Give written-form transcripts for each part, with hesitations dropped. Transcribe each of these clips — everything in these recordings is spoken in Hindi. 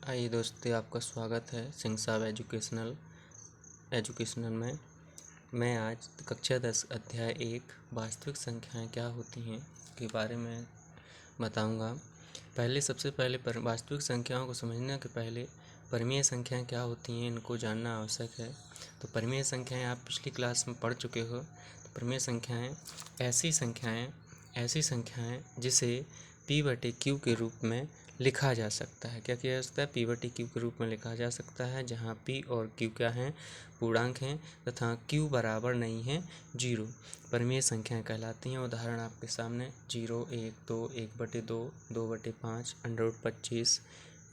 आइए दोस्तों, आपका स्वागत है सिंह साहब एजुकेशनल में। मैं आज कक्षा 10 अध्याय 1 वास्तविक संख्याएं क्या होती हैं के बारे में बताऊंगा। सबसे पहले वास्तविक संख्याओं को समझने के पहले परिमेय संख्याएं क्या होती हैं इनको जानना आवश्यक है। तो परिमेय संख्याएं आप पिछली क्लास में पढ़ चुके हो। तो परिमेय संख्याएं ऐसी संख्याएं जिसे P/Q के रूप में लिखा जा सकता है। क्या किया जा सकता है? P/Q के रूप में लिखा जा सकता है, जहाँ P और Q क्या हैं? पूर्णांक हैं तथा Q बराबर नहीं है 0। परिमेय संख्याएं कहलाती हैं। उदाहरण आपके सामने 0, 1, 2, 1/2, 2/5, √25,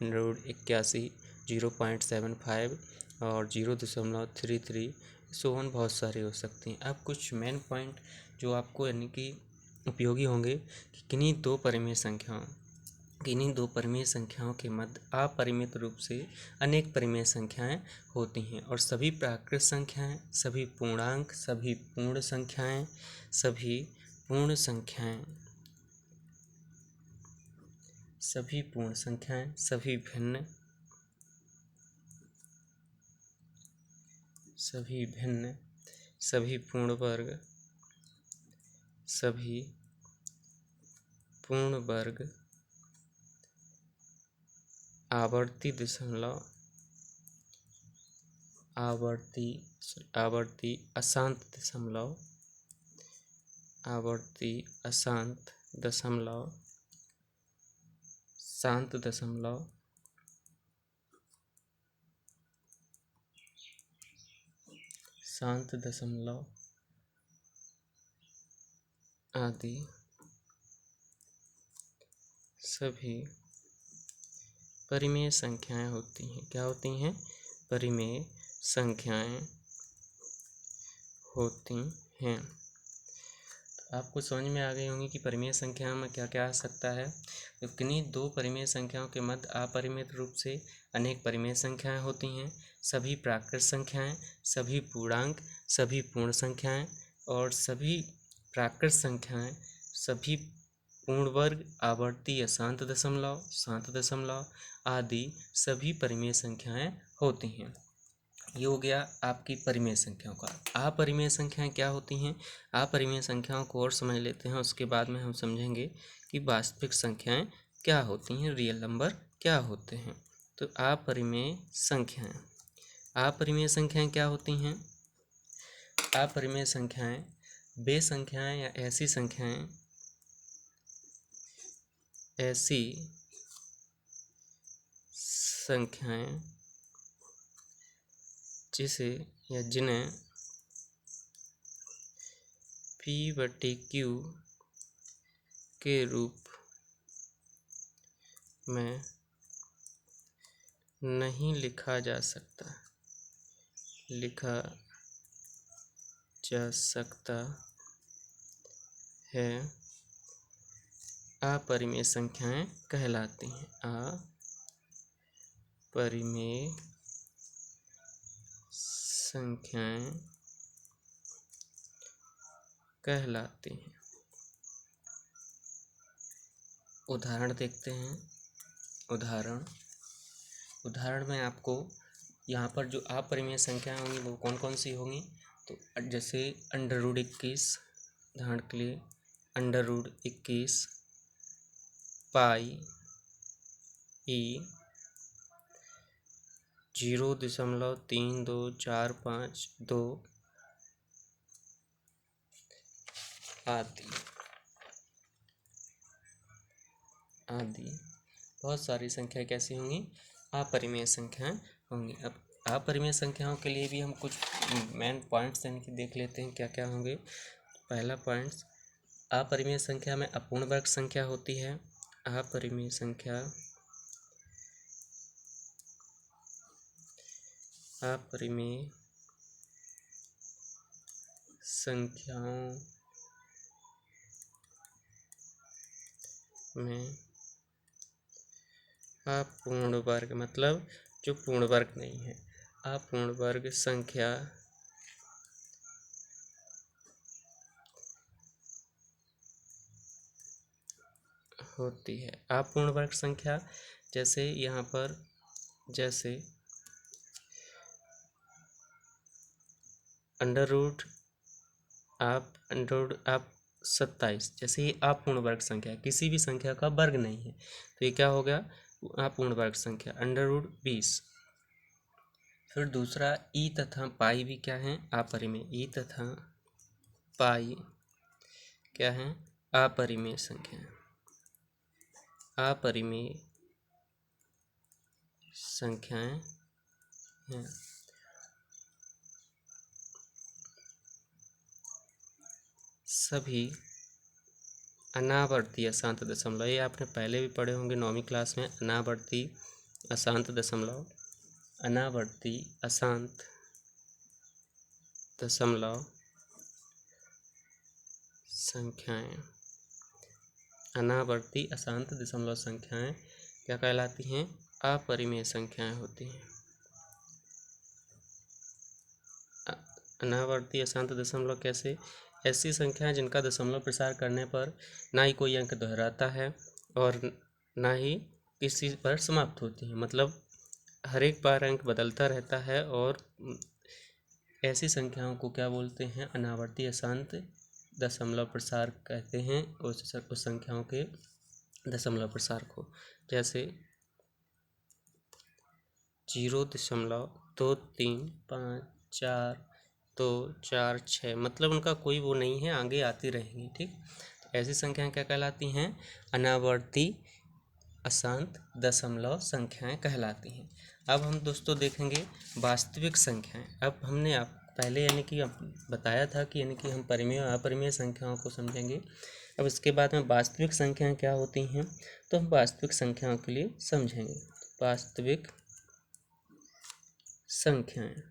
√81, 0.75 और 0.33 सोहन बहुत सारी हो सकती हैं। अब कुछ मेन पॉइंट जो आपको यानी कि उपयोगी होंगे कि किन्हीं दो परिमेय संख्याओं के मध्य अपरिमित रूप से अनेक परिमेय संख्याएं होती हैं और सभी प्राकृत संख्याएं, सभी पूर्णांक, सभी पूर्ण संख्याएं, सभी पूर्ण संख्याएं, सभी भिन्न, सभी पूर्ण वर्ग, आवर्ती अशांत दशमलव, शांत दशमलव, आदि सभी परिमेय संख्याएं होती हैं। क्या होती हैं? परिमेय संख्याएं होती हैं। तो आपको समझ में आ गई होंगी कि परिमेय संख्याओं में क्या क्या आ सकता है। तो किन्हीं दो परिमेय संख्याओं के मध्य अपरिमित रूप से अनेक परिमेय संख्याएं होती हैं। सभी प्राकृत संख्याएं, सभी पूर्णांक, सभी पूर्ण संख्याएं और सभी प्राकृत संख्याएं, सभी पूर्ण वर्ग, आवर्ती या शांत दशमलव आदि सभी परिमेय संख्याएं होती हैं। ये हो गया आपकी परिमेय संख्याओं का। अपरिमेय संख्याएं क्या होती हैं? अपरिमेय संख्याओं को और समझ लेते हैं, उसके बाद में हम समझेंगे कि वास्तविक संख्याएं क्या होती हैं, रियल नंबर क्या होते हैं। तो अपरिमेय संख्याएं क्या होती हैं? अपरिमेय संख्याएं वे संख्याएं या ऐसी संख्याएं जिसे या जिन्हें P/Q के रूप में नहीं लिखा जा सकता है, अपरिमेय संख्याएं कहलाती हैं। अपरिमेय संख्याएं कहलाती हैं। उदाहरण देखते हैं। उदाहरण में आपको यहाँ पर जो अपरिमेय संख्याएं होंगी वो कौन कौन सी होंगी? तो जैसे √21, उदाहरण के लिए √21 पाई ई 0.32452 आदि बहुत सारी संख्या कैसी होंगी? अपरिमेय संख्याएं होंगी। अब अपरिमेय संख्याओं के लिए भी हम कुछ मेन पॉइंट्स यानी कि देख लेते हैं क्या क्या होंगे। पहला पॉइंट, अपरिमेय संख्या में अपूर्ण वर्ग संख्या होती है। अपरिमेय संख्याओं में अपूर्ण वर्ग मतलब जो पूर्ण वर्ग नहीं है, अपूर्ण वर्ग संख्या होती है। अपूर्ण वर्ग संख्या जैसे यहाँ पर जैसे अंडर रूट आप 27, जैसे ये अपूर्ण वर्ग संख्या है, किसी भी संख्या का वर्ग नहीं है, तो ये क्या हो गया, अपूर्ण वर्ग संख्या अंडर रूट 20। फिर दूसरा ई तथा पाई भी क्या है, अपरिमेय। ई तथा पाई क्या है, अपरिमेय संख्या, अपरिमेय संख्याएं हैं। सभी अनावर्ती अशांत दशमलव, ये आपने पहले भी पढ़े होंगे 9वीं क्लास में, अनावर्ती अशांत दशमलव, अनावर्ती अशांत दशमलव संख्याएं, अनावर्ती अशांत दशमलव संख्याएं क्या कहलाती हैं, अपरिमेय संख्याएं होती हैं। अनावर्ती अशांत दशमलव कैसे, ऐसी संख्याएं जिनका दशमलव प्रसार करने पर ना ही कोई अंक दोहराता है और ना ही किसी पर समाप्त होती है, मतलब हर एक बार अंक बदलता रहता है, और ऐसी संख्याओं को क्या बोलते हैं, अनावर्ती अशांत दशमलव प्रसार कहते हैं उस संख्याओं के दशमलव प्रसार को। जैसे 0.2354 मतलब उनका कोई वो नहीं है, आगे आती रहेंगी, ठीक। तो ऐसी संख्याएं क्या कहलाती हैं, अनावर्ती अशांत दशमलव संख्याएं कहलाती हैं। अब हम दोस्तों देखेंगे वास्तविक संख्याएं। अब हमने आप पहले यानी कि बताया था कि यानी कि हम परिमेय और अपरिमेय संख्याओं को समझेंगे। अब इसके बाद में वास्तविक संख्याएं क्या होती हैं, तो हम वास्तविक संख्याओं के लिए समझेंगे। वास्तविक संख्याएं,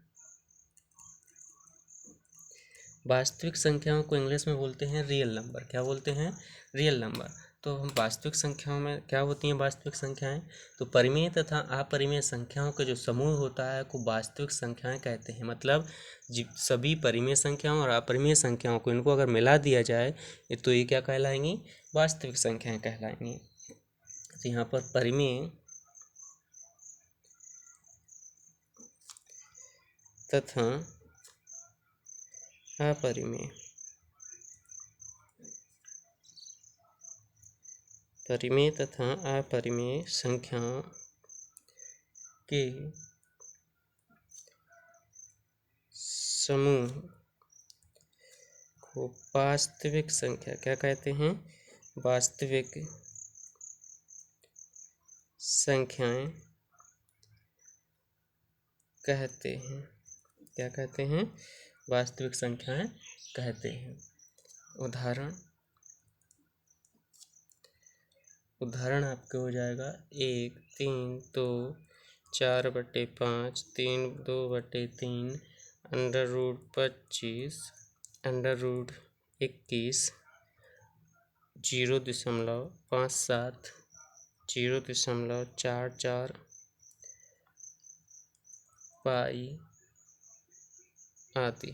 वास्तविक संख्याओं को इंग्लिश में बोलते हैं रियल नंबर। क्या बोलते हैं, रियल नंबर। तो हम वास्तविक संख्याओं में क्या होती हैं वास्तविक संख्याएं, तो परिमेय तथा अपरिमेय संख्याओं का जो समूह होता है को वास्तविक संख्याएं कहते हैं। मतलब सभी परिमेय संख्याओं और अपरिमेय संख्याओं को इनको अगर मिला दिया जाए तो ये क्या कहलाएंगी, वास्तविक संख्याएं कहलाएंगी। तो यहाँ पर परिमेय तथा अपरिमेय, परिमेय तथा अपरिमेय संख्याओं के समूह को वास्तविक संख्या क्या कहते हैं, वास्तविक संख्याएं कहते हैं। क्या कहते हैं, वास्तविक संख्याएं कहते हैं। उदाहरण आपके हो जाएगा 1, 3, 2, 4/5, 3, 2/3, अंडर रूट 25, अंडर रूट 21, 0.57, 0.44 पाई आदि।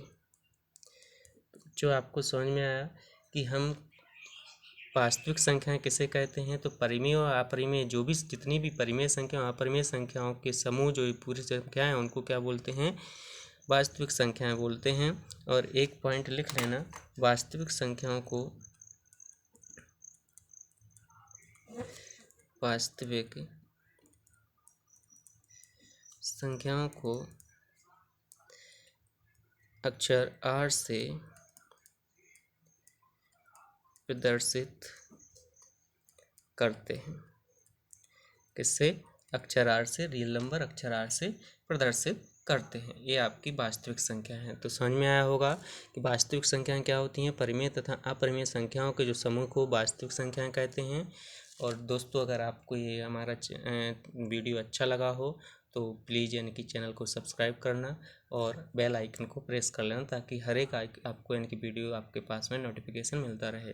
जो आपको समझ में आया कि हम वास्तविक संख्याएं किसे कहते हैं, तो परिमेय और अपरिमेय जो भी जितनी भी परिमेय संख्या और अपरिमेय संख्याओं के समूह जो पूरी संख्याएं हैं उनको क्या बोलते हैं, वास्तविक संख्याएं बोलते हैं। और एक पॉइंट लिख लेना, वास्तविक संख्याओं को अक्षर R से प्रदर्शित करते हैं। किससे, अक्षर R से, रियल नंबर अक्षर R से प्रदर्शित करते हैं। ये आपकी वास्तविक संख्या है। तो समझ में आया होगा कि वास्तविक संख्याएं क्या होती हैं, परिमेय तथा अपरिमेय संख्याओं के जो समूह को वास्तविक संख्याएं कहते हैं। और दोस्तों अगर आपको ये हमारा वीडियो अच्छा लगा हो तो प्लीज़ यानी कि चैनल को सब्सक्राइब करना और बेल आइकन को प्रेस कर लेना, ताकि हर एक आपको यानी कि वीडियो आपके पास में नोटिफिकेशन मिलता रहे।